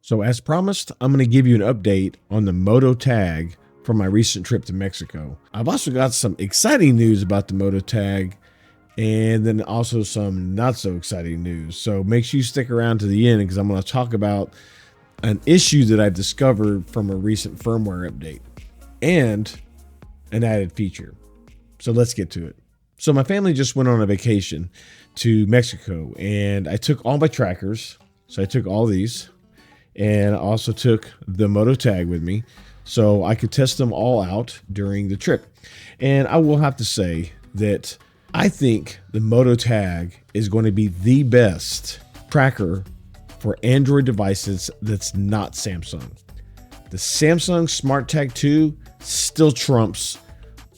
So as promised, I'm going to give you an update on the Moto Tag from my recent trip to Mexico. I've also got some exciting news about the Moto Tag and then also some not so exciting news. So make sure you stick around to the end because I'm going to talk about an issue that I've discovered from a recent firmware update and an added feature. So let's get to it. So my family just went on a vacation to Mexico and I took all my trackers. So I took all these. And I also took the Moto Tag with me so I could test them all out during the trip. And I will have to say that I think the Moto Tag is going to be the best tracker for Android devices that's not Samsung. The Samsung SmartTag 2 still trumps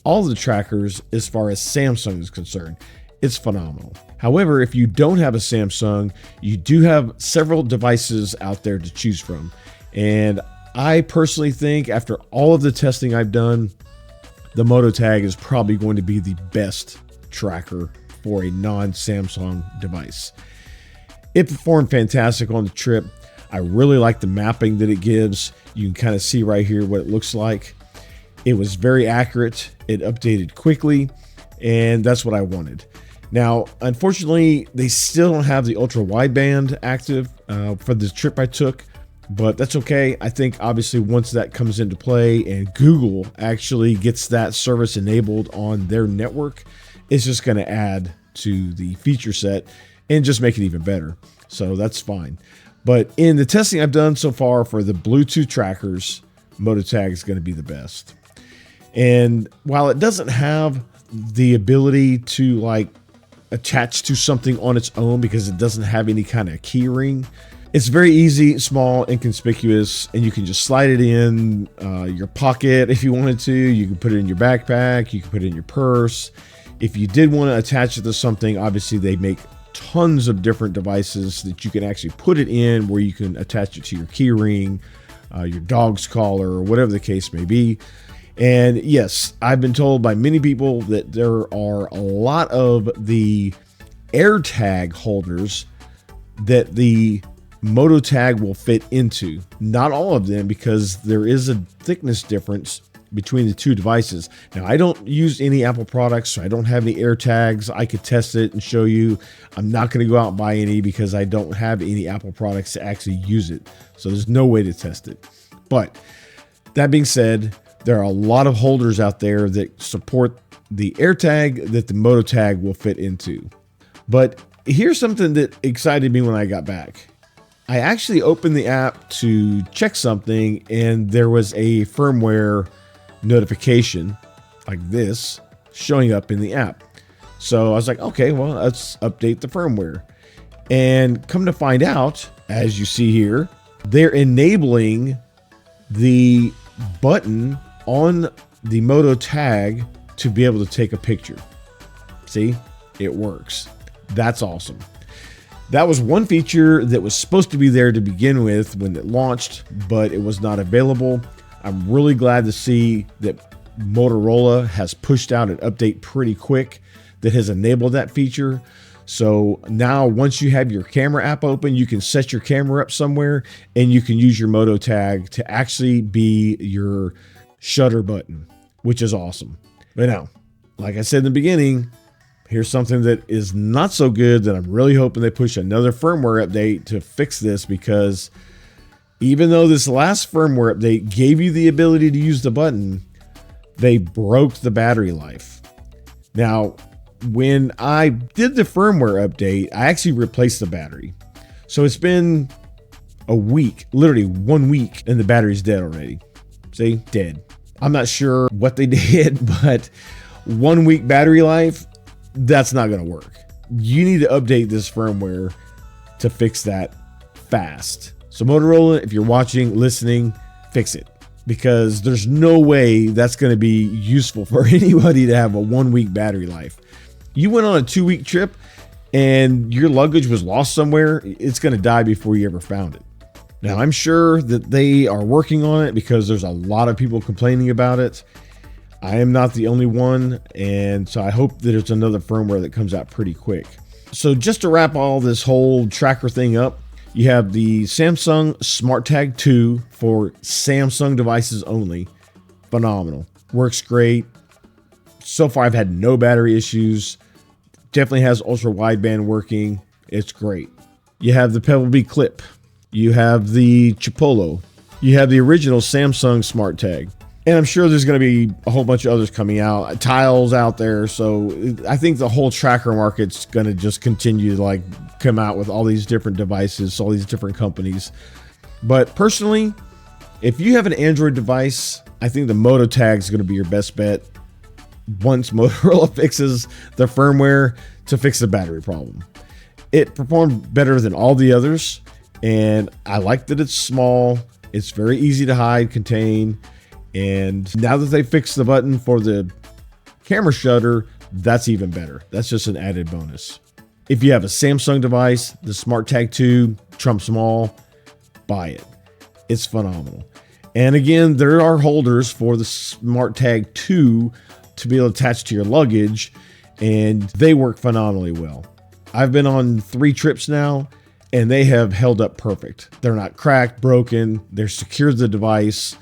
all the trackers as far as Samsung is concerned. It's phenomenal. However, if you don't have a Samsung, you do have several devices out there to choose from. And I personally think after all of the testing I've done, the Moto Tag is probably going to be the best tracker for a non-Samsung device. It performed fantastic on the trip. I really like the mapping that it gives. You can kind of see right here what it looks like. It was very accurate. It updated quickly, and that's what I wanted. Now, unfortunately, they still don't have the ultra-wideband active for the trip I took, but that's okay. I think obviously once that comes into play and Google actually gets that service enabled on their network, it's just going to add to the feature set and just make it even better. So that's fine. But in the testing I've done so far for the Bluetooth trackers, Moto Tag is going to be the best. And while it doesn't have the ability to attach to something on its own because it doesn't have any kind of key ring, it's very easy, small, inconspicuous, and you can just slide it in your pocket if you wanted to. You can put it in your backpack, you can put it in your purse. If you did want to attach it to something, obviously they make tons of different devices that you can actually put it in where you can attach it to your key ring, your dog's collar, or whatever the case may be. And yes, I've been told by many people that there are a lot of the AirTag holders that the Moto Tag will fit into. Not all of them, because there is a thickness difference between the two devices. Now, I don't use any Apple products, so I don't have any AirTags. I could test it and show you. I'm not going to go out and buy any because I don't have any Apple products to actually use it. So there's no way to test it. But that being said, there are a lot of holders out there that support the AirTag that the Moto Tag will fit into. But here's something that excited me when I got back. I actually opened the app to check something and there was a firmware notification like this showing up in the app. So I was like, okay, well, let's update the firmware. And come to find out, as you see here, they're enabling the button on the Moto Tag to be able to take a picture. See, it works. That's awesome. That was one feature that was supposed to be there to begin with when it launched, but it was not available. I'm really glad to see that Motorola has pushed out an update pretty quick that has enabled that feature. So now once you have your camera app open, you can set your camera up somewhere and you can use your Moto Tag to actually be your shutter button, which is awesome. But now, like I said in the beginning, here's something that is not so good that I'm really hoping they push another firmware update to fix this, because even though this last firmware update gave you the ability to use the button, they broke the battery life. Now, when I did the firmware update, I actually replaced the battery. So it's been a week, literally 1 week, and the battery's dead already. See, dead. I'm not sure what they did, but 1 week battery life, that's not going to work. You need to update this firmware to fix that fast. So Motorola, if you're watching, listening, fix it, because there's no way that's going to be useful for anybody to have a 1 week battery life. You went on a 2 week trip and your luggage was lost somewhere, it's going to die before you ever found it. Now, I'm sure that they are working on it because there's a lot of people complaining about it. I am not the only one, and so I hope that there's another firmware that comes out pretty quick. So just to wrap all this whole tracker thing up, You have the Samsung SmartTag 2 for Samsung devices only. Phenomenal. Works great. So far, I've had no battery issues. Definitely has ultra-wideband working. It's great. You have the Pebblebee Clip. You have the Chipolo. You have the original Samsung SmartTag. And I'm sure there's going to be a whole bunch of others coming out. Tiles out there. So I think the whole tracker market's going to just continue to like come out with all these different devices, all these different companies. But personally, if you have an Android device, I think the Moto Tag is going to be your best bet once Motorola fixes the firmware to fix the battery problem. It performed better than all the others, and I like that it's small. It's very easy to hide, contain, and now that they fixed the button for the camera shutter, that's even better. That's just an added bonus. If you have a Samsung device, the SmartTag 2 trumps them all, buy it. It's phenomenal. And again, there are holders for the SmartTag 2 to be able to attach to your luggage, and they work phenomenally well. I've been on 3 trips now, and they have held up perfect. They're not cracked, broken, they're secured the device,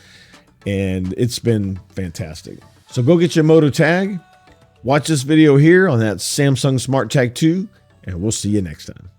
and it's been fantastic. So go get your Moto Tag, watch this video here on that Samsung SmartTag 2, and we'll see you next time.